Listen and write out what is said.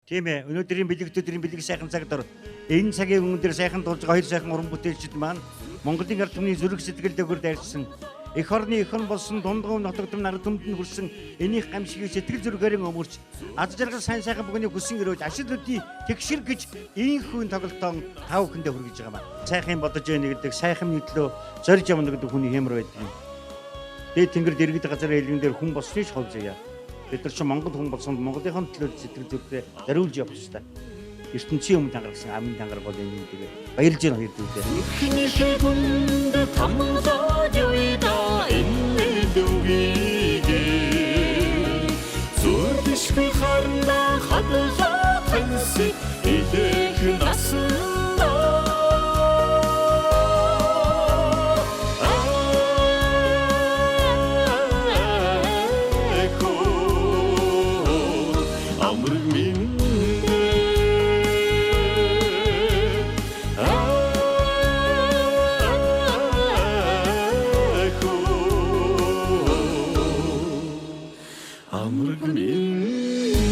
Тийм ээ. Өнөөдрийн бэлэгтүүдийн бэлэг сайхан цаг дор энэ цагийн өмнө дээр сайхан дуулж байгаа 2 сайхан уран бүтээлчид маань Монголын ард түмний зүрх сэтгэлдээгүүр дайрсан эх орны эх он болсон дундгов нотогдом нар төмдөнд хүрсэн энийх гамшигыг сэтгэл зүрхээрэн өмөрч аз жаргал сайн сайхан бүгний хүсэн өрөөж ашил өдий тэгшэр гэж ийхүүн тоглолтон тав хүндээ хүргэж байгаа маа. Сайхан бодож яана гэдэг сайхан нийтлөө зорж явна гэдэг хүний хэмэр байдаг юм. Дээд тэнгэр дэргэд газар хэлгэн дээр хүн болсны ч хол заяа. Бид нар ч Монгол хүн болсон Монголынхон төлөө сэтгэл зүрхээ дариулж явах хэрэгтэй. ертөнцийн өмнө тангарсан амын тангар бол энэ нэг баярлж байгаа хоёр дүүтэй. Ихний хүнд тамсаж уйда энэ дүгийг зүрхшгүй харна хадгалах хэнсэг илэх насна Amrık min